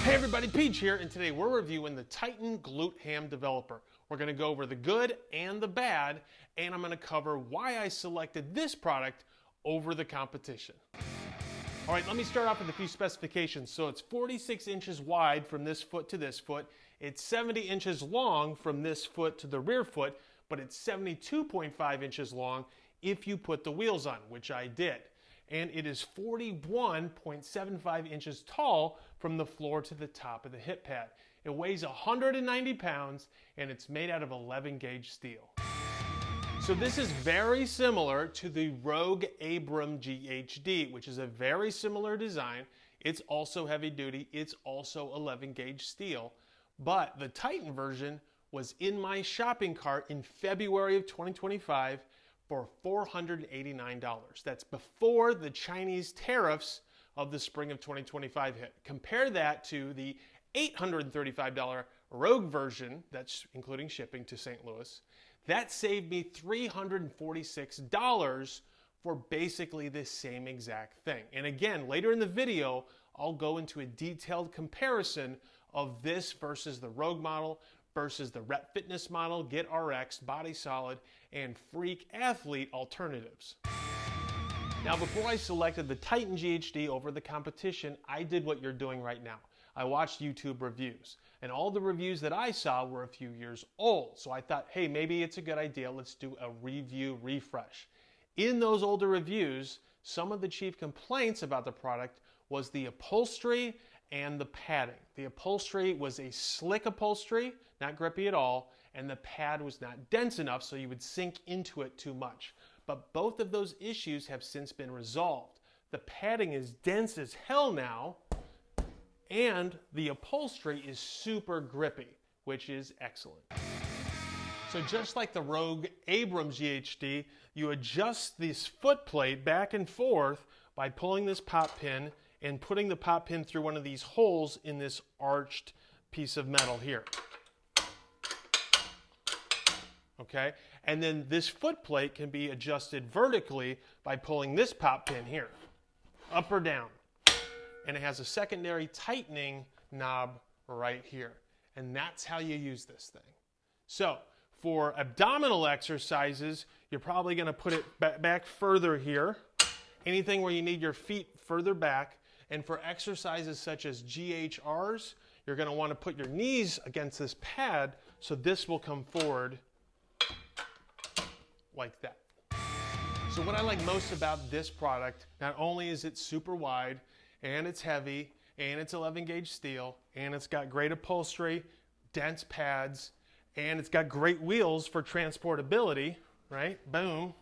Hey everybody, Peach here, and today we're reviewing the Titan Glute Ham Developer. We're going to go over the good and the bad, and I'm going to cover why I selected this product over the competition. All right, let me start off with a few specifications. So it's 46 inches wide from this foot to this foot. It's 70 inches long from this foot to the rear foot, but it's 72.5 inches long if you put the wheels on, which I did. And it is 41.75 inches tall from the floor to the top of the hip pad. It weighs 190 pounds and it's made out of 11 gauge steel. So this is very similar to the Rogue Abram GHD, which is a very similar design. It's also heavy duty, it's also 11 gauge steel, but the Titan version was in my shopping cart in February of 2025 for $489. That's before the Chinese tariffs of the spring of 2025 hit. Compare that to the $835 Rogue version, that's including shipping to St. Louis. That saved me $346 for basically the same exact thing. And again, later in the video, I'll go into a detailed comparison of this versus the Rogue model versus the Rep Fitness model, Get RX, Body Solid, and Freak Athlete alternatives. Now, before I selected the Titan GHD over the competition, I did what you're doing right now. I watched YouTube reviews, and all the reviews that I saw were a few years old. So I thought, hey, maybe it's a good idea. Let's do a review refresh. In those older reviews, some of the chief complaints about the product was the upholstery and the padding. The upholstery was a slick upholstery, not grippy at all, and the pad was not dense enough so you would sink into it too much. But both of those issues have since been resolved. The padding is dense as hell now, and the upholstery is super grippy, which is excellent. So just like the Rogue Abram GHD, you adjust this foot plate back and forth by pulling this pop pin and putting the pop pin through one of these holes in this arched piece of metal here. Okay, and then this foot plate can be adjusted vertically by pulling this pop pin here, up or down. And it has a secondary tightening knob right here. And that's how you use this thing. So for abdominal exercises, you're probably going to put it back further here. Anything where you need your feet further back. And for exercises such as GHRs, you're going to want to put your knees against this pad so this will come forward like that. So what I like most about this product, not only is it super wide, and it's heavy, and it's 11 gauge steel, and it's got great upholstery, dense pads, and it's got great wheels for transportability, right? Boom.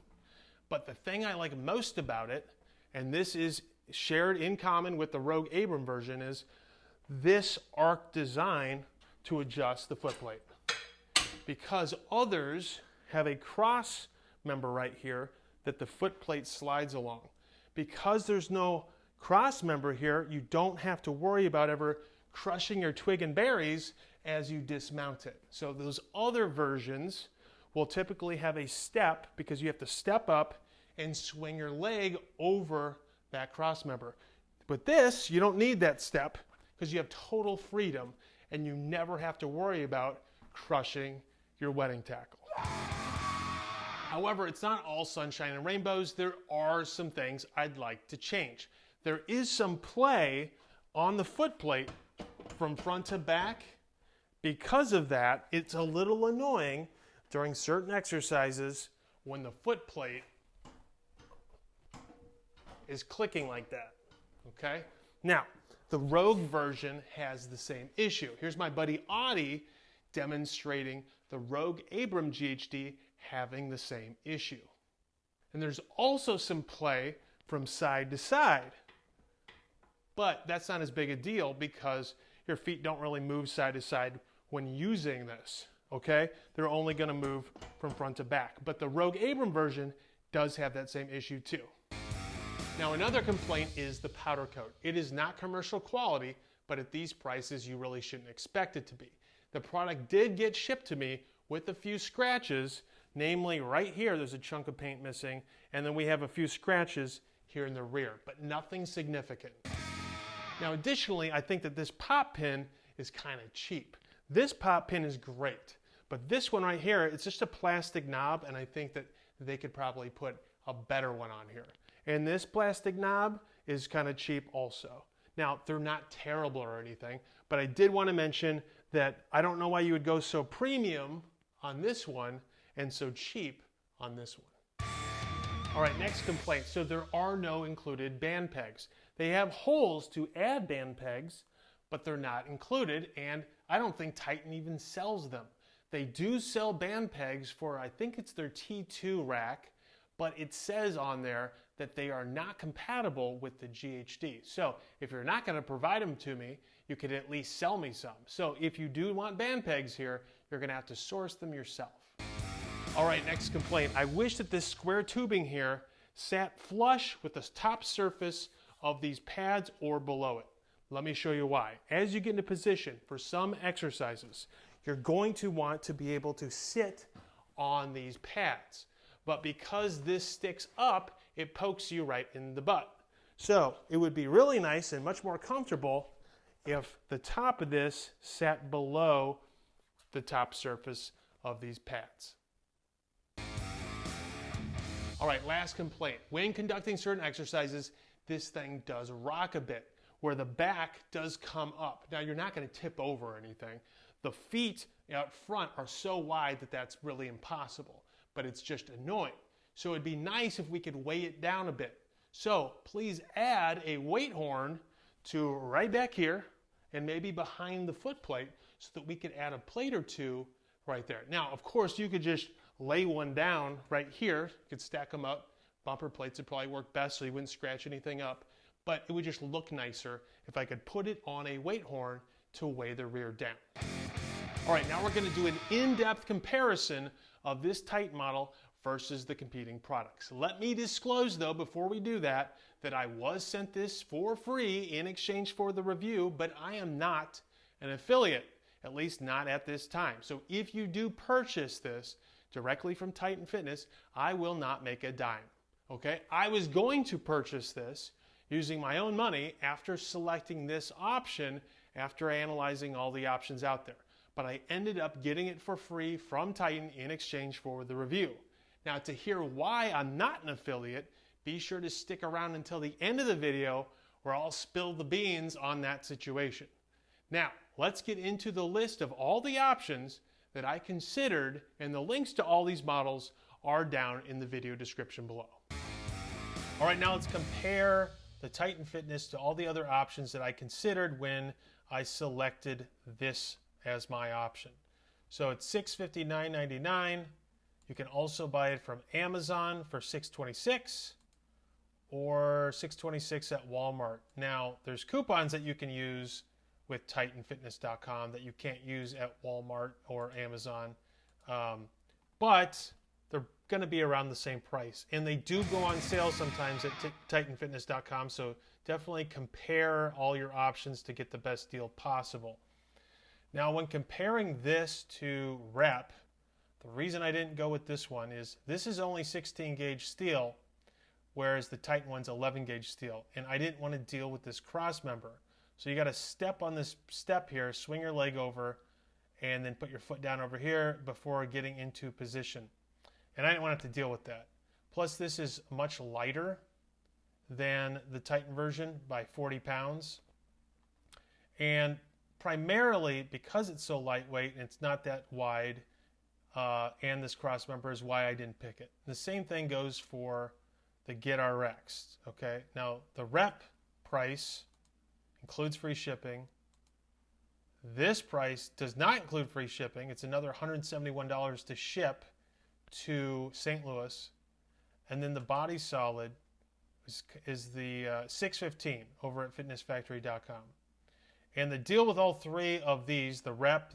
But the thing I like most about it, and this is shared in common with the Rogue Abram version, is this arc design to adjust the foot plate. Because others have a cross member right here that the foot plate slides along. Because there's no cross member here, you don't have to worry about ever crushing your twig and berries as you dismount it. So those other versions will typically have a step because you have to step up and swing your leg over that cross member. But this, you don't need that step because you have total freedom and you never have to worry about crushing your wedding tackle. However, it's not all sunshine and rainbows. There are some things I'd like to change. There is some play on the foot plate from front to back. Because of that, it's a little annoying during certain exercises when the foot plate is clicking like that, okay? Now, the Rogue version has the same issue. Here's my buddy Audie demonstrating the Rogue Abram GHD having the same issue. And there's also some play from side to side. But that's not as big a deal because your feet don't really move side to side when using this, okay? They're only going to move from front to back. But the Rogue Abram version does have that same issue too. Now, another complaint is the powder coat. It is not commercial quality, but at these prices, you really shouldn't expect it to be. The product did get shipped to me with a few scratches, namely right here, there's a chunk of paint missing, and then we have a few scratches here in the rear, but nothing significant. Now additionally, I think that this pop pin is kind of cheap. This pop pin is great, but this one right here, it's just a plastic knob, and I think that they could probably put a better one on here. And this plastic knob is kind of cheap also. Now, they're not terrible or anything, but I did want to mention that I don't know why you would go so premium on this one and so cheap on this one. All right, next complaint. So there are no included band pegs. They have holes to add band pegs, but they're not included, and I don't think Titan even sells them. They do sell band pegs for, I think it's their T2 rack, but it says on there that they are not compatible with the GHD. So if you're not going to provide them to me, you could at least sell me some. So if you do want band pegs here, you're going to have to source them yourself. All right, next complaint. I wish that this square tubing here sat flush with the top surface of these pads or below it. Let me show you why. As you get into position for some exercises, you're going to want to be able to sit on these pads. But because this sticks up, it pokes you right in the butt. So it would be really nice and much more comfortable if the top of this sat below the top surface of these pads. All right, last complaint. When conducting certain exercises, this thing does rock a bit, where the back does come up. Now, you're not going to tip over or anything. The feet out front are so wide that that's really impossible, but it's just annoying. So it'd be nice if we could weigh it down a bit. So please add a weight horn to right back here and maybe behind the foot plate so that we could add a plate or two right there. Now, of course, you could just lay one down right here. You could stack them up. Bumper plates would probably work best so you wouldn't scratch anything up. But it would just look nicer if I could put it on a weight horn to weigh the rear down. All right, now we're going to do an in-depth comparison of this Titan model versus the competing products. Let me disclose, though, before we do that, that I was sent this for free in exchange for the review, but I am not an affiliate, at least not at this time. So if you do purchase this directly from Titan Fitness, I will not make a dime, okay? I was going to purchase this using my own money after selecting this option after analyzing all the options out there. But I ended up getting it for free from Titan in exchange for the review. Now, to hear why I'm not an affiliate, be sure to stick around until the end of the video where I'll spill the beans on that situation. Now, let's get into the list of all the options that I considered, and the links to all these models are down in the video description below. All right, now let's compare the Titan Fitness to all the other options that I considered when I selected this as my option. So it's $659.99. You can also buy it from Amazon for $626 or $626 at Walmart. Now, there's coupons that you can use with TitanFitness.com that you can't use at Walmart or Amazon, but they're going to be around the same price. And they do go on sale sometimes at TitanFitness.com, so definitely compare all your options to get the best deal possible. Now, when comparing this to Rep, the reason I didn't go with this one is this is only 16 gauge steel, whereas the Titan one's 11 gauge steel, and I didn't want to deal with this cross member. So you got to step on this step here, swing your leg over, and then put your foot down over here before getting into position. And I didn't want to have to deal with that. Plus, this is much lighter than the Titan version by 40 pounds. And primarily because it's so lightweight and it's not that wide, and this cross member is why I didn't pick it. The same thing goes for the GetRx. Okay, now the Rep price includes free shipping. This price does not include free shipping. It's another $171 to ship to St. Louis. And then the Body Solid is the $615 over at fitnessfactory.com. And the deal with all three of these, the Rep,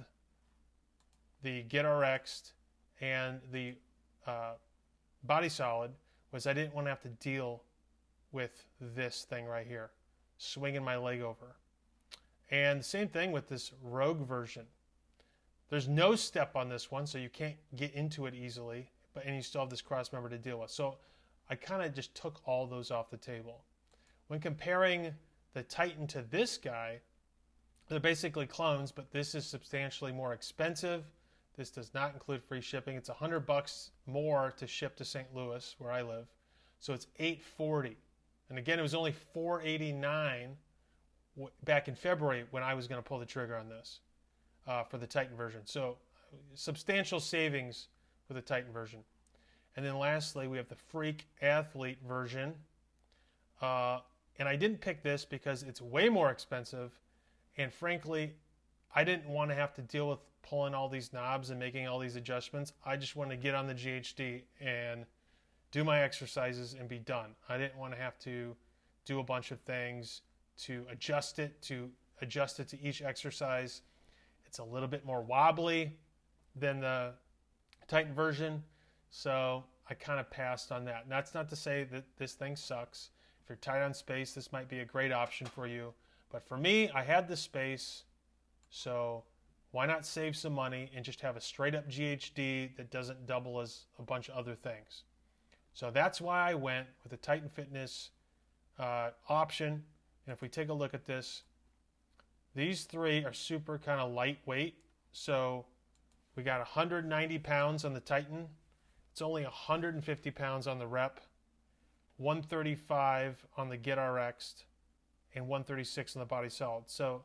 the GetRx, and the Body Solid, was I didn't want to have to deal with this thing right here, swinging my leg over. And the same thing with this Rogue version. There's no step on this one, so you can't get into it easily, and you still have this cross member to deal with. So I kind of just took all those off the table. When comparing the Titan to this guy, they're basically clones, but this is substantially more expensive. This does not include free shipping. It's $100 more to ship to St. Louis, where I live. So it's $840. And again, it was only $489 back in February when I was going to pull the trigger on this for the Titan version. So substantial savings for the Titan version. And then lastly, we have the Freak Athlete version. And I didn't pick this because it's way more expensive. And frankly, I didn't want to have to deal with pulling all these knobs and making all these adjustments. I just wanted to get on the GHD and do my exercises and be done. I didn't want to have to do a bunch of things to adjust it to each exercise. It's a little bit more wobbly than the Titan version, so I kind of passed on that. And that's not to say that this thing sucks. If you're tight on space, this might be a great option for you. But for me, I had the space, so why not save some money and just have a straight up GHD that doesn't double as a bunch of other things? So that's why I went with the Titan Fitness option. And if we take a look at this, these three are super kind of lightweight. So we got 190 pounds on the Titan. It's only 150 pounds on the Rep, 135 on the GetRx, and 136 on the Body Solid. So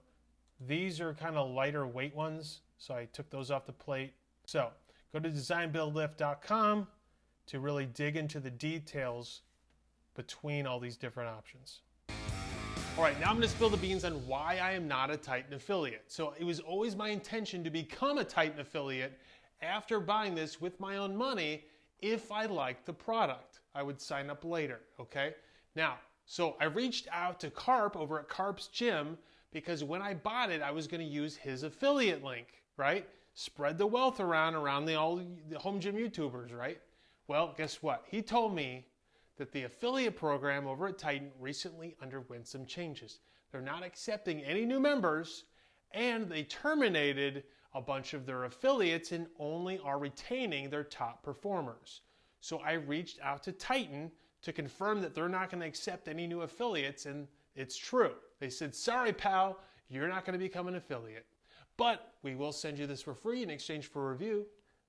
these are kind of lighter weight ones. So I took those off the plate. So go to designbuildlift.com to really dig into the details between all these different options. All right, now I'm going to spill the beans on why I am not a Titan affiliate. So it was always my intention to become a Titan affiliate after buying this with my own money if I liked the product. I would sign up later, okay? Now, so I reached out to Carp over at Carp's Gym because when I bought it, I was going to use his affiliate link, right? Spread the wealth around all the home gym YouTubers, right? Well, guess what? He told me that the affiliate program over at Titan recently underwent some changes. They're not accepting any new members, and they terminated a bunch of their affiliates and only are retaining their top performers. So I reached out to Titan to confirm that they're not going to accept any new affiliates, and it's true. They said, sorry, pal, you're not going to become an affiliate, but we will send you this for free in exchange for a review.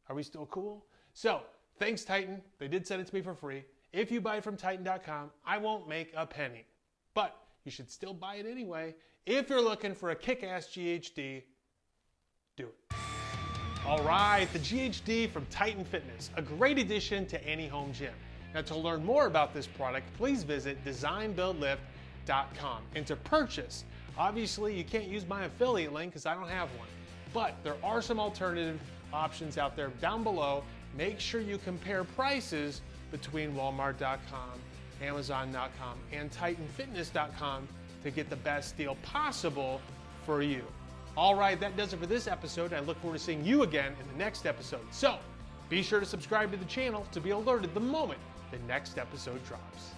Are we still cool? So thanks, Titan. They did send it to me for free. If you buy it from Titan.com, I won't make a penny, but you should still buy it anyway. If you're looking for a kick-ass GHD, do it. All right, the GHD from Titan Fitness, a great addition to any home gym. Now, to learn more about this product, please visit designbuildlift.com. And to purchase, obviously you can't use my affiliate link because I don't have one, but there are some alternative options out there down below. Make sure you compare prices between Walmart.com, Amazon.com, and TitanFitness.com to get the best deal possible for you. All right, that does it for this episode. I look forward to seeing you again in the next episode. So be sure to subscribe to the channel to be alerted the moment the next episode drops.